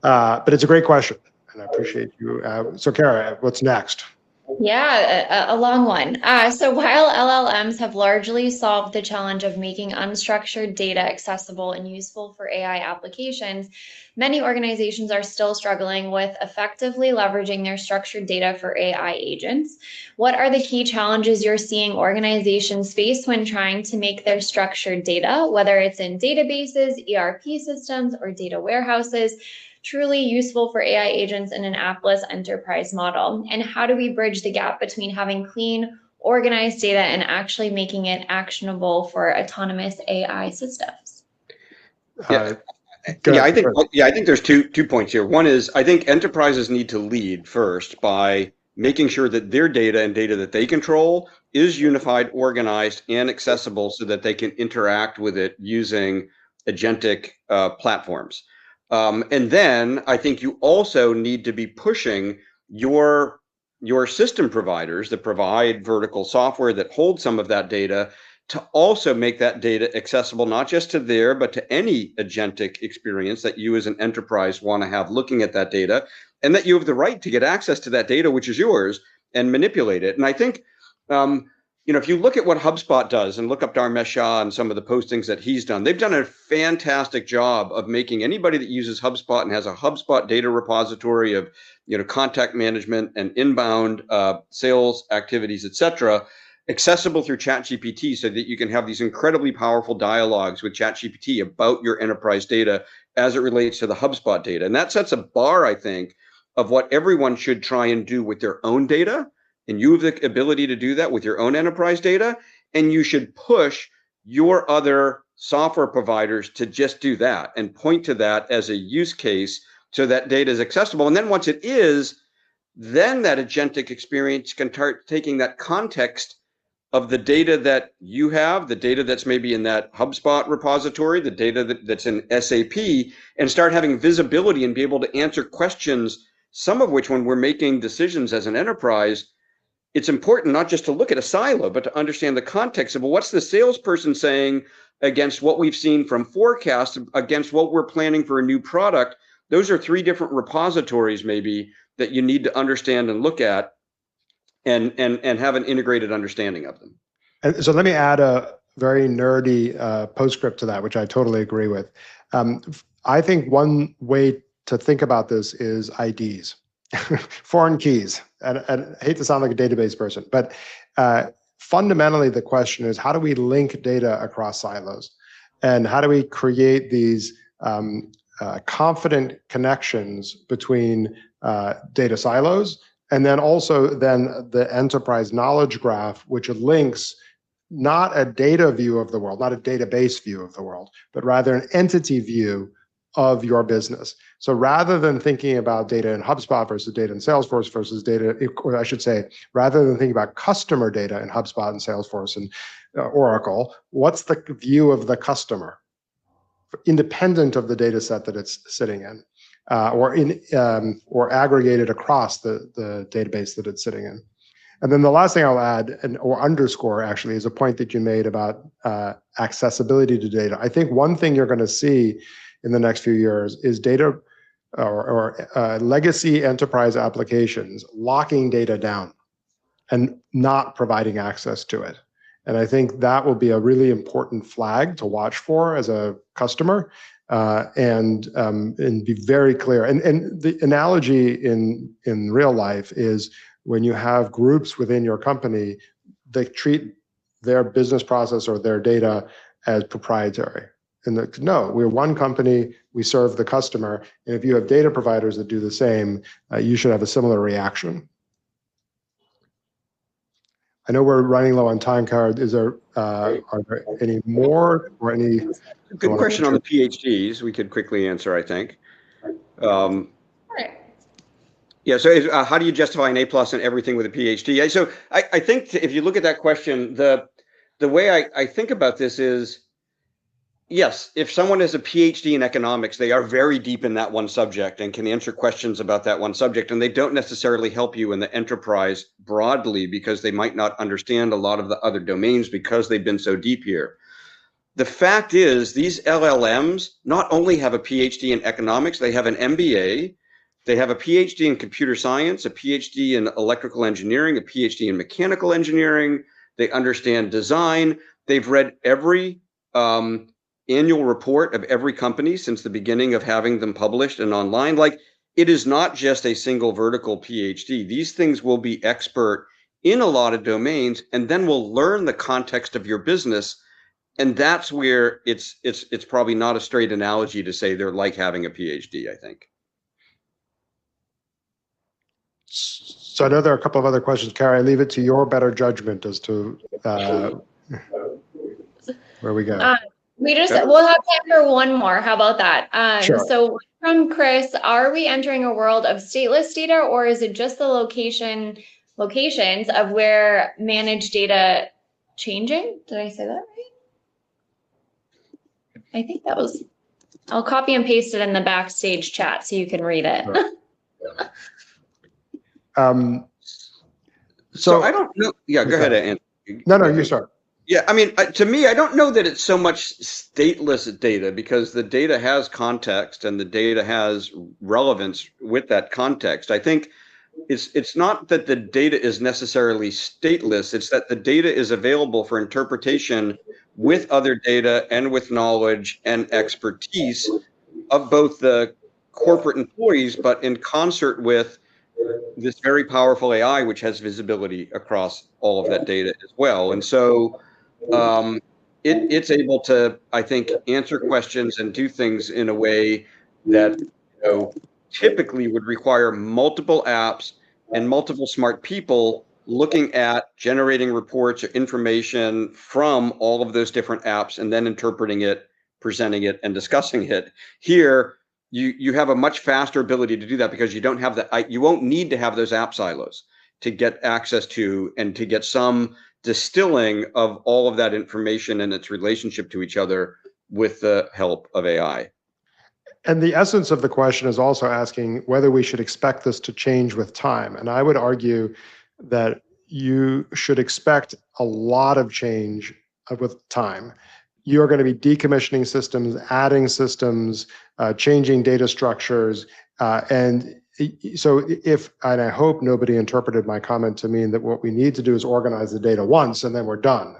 But it's a great question, and I appreciate you. So Kara, what's next?
Yeah, a long one. So while LLMs have largely solved the challenge of making unstructured data accessible and useful for AI applications, many organizations are still struggling with effectively leveraging their structured data for AI agents. What are the key challenges you're seeing organizations face when trying to make their structured data, whether it's in databases, ERP systems, or data warehouses, truly useful for AI agents in an appless enterprise model? And how do we bridge the gap between having clean, organized data and actually making it actionable for autonomous AI systems?
I think there's two points here. One is, I think enterprises need to lead first by making sure that their data and data that they control is unified, organized, and accessible so that they can interact with it using agentic platforms. And then I think you also need to be pushing your system providers that provide vertical software that hold some of that data to also make that data accessible, not just to there, but to any agentic experience that you as an enterprise want to have looking at that data, and that you have the right to get access to that data, which is yours, and manipulate it. And I think, if you look at what HubSpot does and look up Dharmesh Shah and some of the postings that he's done, they've done a fantastic job of making anybody that uses HubSpot and has a HubSpot data repository of, contact management and inbound sales activities, et cetera, accessible through ChatGPT so that you can have these incredibly powerful dialogues with ChatGPT about your enterprise data as it relates to the HubSpot data. And that sets a bar, I think, of what everyone should try and do with their own data. And you have the ability to do that with your own enterprise data. And you should push your other software providers to just do that and point to that as a use case so that data is accessible. And then once it is, then that agentic experience can start taking that context of the data that you have, the data that's maybe in that HubSpot repository, the data that's in SAP, and start having visibility and be able to answer questions, some of which when we're making decisions as an enterprise, it's important not just to look at a silo, but to understand the context of, well, what's the salesperson saying against what we've seen from forecast, against what we're planning for a new product. Those are three different repositories maybe that you need to understand and look at and have an integrated understanding of them.
And so let me add a very nerdy postscript to that, which I totally agree with. I think one way to think about this is IDs, foreign keys. And I hate to sound like a database person, but fundamentally the question is, how do we link data across silos? And how do we create these confident connections between data silos? And then also the enterprise knowledge graph, which links not a data view of the world, not a database view of the world, but rather an entity view of your business. So rather than thinking about data in HubSpot versus data in Salesforce versus data, or I should say, rather than thinking about customer data in HubSpot and Salesforce and Oracle, what's the view of the customer, independent of the data set that it's sitting in? Or aggregated across the database that it's sitting in. And then the last thing I'll add or underscore actually is a point that you made about accessibility to data. I think one thing you're going to see in the next few years is data or legacy enterprise applications locking data down and not providing access to it. And I think that will be a really important flag to watch for as a customer. And be very clear. And the analogy in real life is when you have groups within your company, they treat their business process or their data as proprietary. And no, we're one company, we serve the customer. And if you have data providers that do the same, you should have a similar reaction. I know we're running low on time, Kara. Are there any more or any?
Good question on the PhDs. We could quickly answer, I think. Yeah. So, how do you justify an A+ in everything with a PhD? So, I think if you look at that question, the way I think about this is, yes, if someone has a PhD in economics, they are very deep in that one subject and can answer questions about that one subject, and they don't necessarily help you in the enterprise broadly because they might not understand a lot of the other domains because they've been so deep here. the fact is these LLMs not only have a PhD in economics, they have an MBA, they have a PhD in computer science, a PhD in electrical engineering, a PhD in mechanical engineering. They understand design. They've read every annual report of every company since the beginning of having them published and online. Like, it is not just a single vertical PhD. These things will be expert in a lot of domains, and then will learn the context of your business. And that's where it's probably not a straight analogy to say they're like having a PhD, I think.
So I know there are a couple of other questions, Carrie. I leave it to your better judgment as to where we go.
We'll have time for one more. How about that?
Sure.
So from Chris, are we entering a world of stateless data, or is it just the locations of where managed data changing? Did I say that right? I think that was, I'll copy and paste it in the backstage chat so you can read it.
Sure.
So I don't know. Yeah, go ahead, Anthony.
No, you start.
Yeah, I mean, to me, I don't know that it's so much stateless data, because the data has context and the data has relevance with that context. I think it's not that the data is necessarily stateless, it's that the data is available for interpretation with other data and with knowledge and expertise of both the corporate employees, but in concert with this very powerful AI, which has visibility across all of that data as well. And so it's able to, I think, answer questions and do things in a way that, typically would require multiple apps and multiple smart people looking at generating reports or information from all of those different apps and then interpreting it, presenting it, and discussing it. Here, you have a much faster ability to do that, because you don't have you won't need to have those app silos to get access to and to get some distilling of all of that information and its relationship to each other with the help of AI.
And the essence of the question is also asking whether we should expect this to change with time. And I would argue that you should expect a lot of change with time. You're going to be decommissioning systems, adding systems, changing data structures. And so and I hope nobody interpreted my comment to mean that what we need to do is organize the data once and then we're done.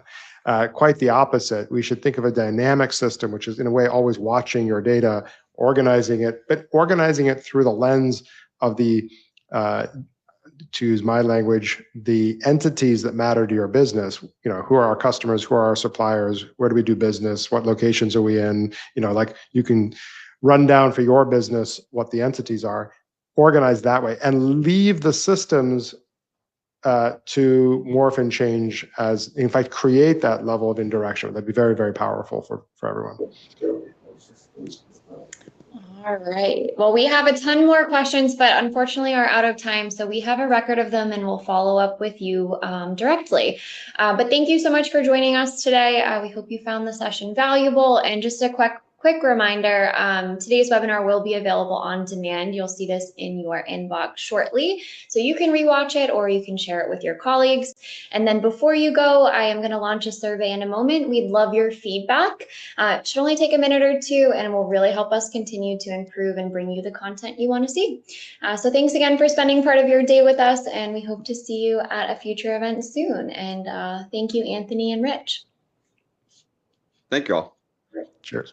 Quite the opposite. We should think of a dynamic system, which is in a way always watching your data, organizing it, but organizing it through the lens of the, to use my language, the entities that matter to your business. Who are our customers? Who are our suppliers? Where do we do business? What locations are we in? Like, you can run down for your business what the entities are, organize that way, and leave the systems to morph and change as, in fact, create that level of indirection. That'd be very, very powerful for everyone.
All right. Well, we have a ton more questions, but unfortunately are out of time. So we have a record of them and we'll follow up with you directly. But thank you so much for joining us today. We hope you found the session valuable. And just a quick reminder, today's webinar will be available on demand. You'll see this in your inbox shortly. So you can rewatch it or you can share it with your colleagues. And then before you go, I am going to launch a survey in a moment. We'd love your feedback. It should only take a minute or two and will really help us continue to improve and bring you the content you want to see. So thanks again for spending part of your day with us, and we hope to see you at a future event soon. And thank you, Anthony and Rich.
Thank you all.
Cheers.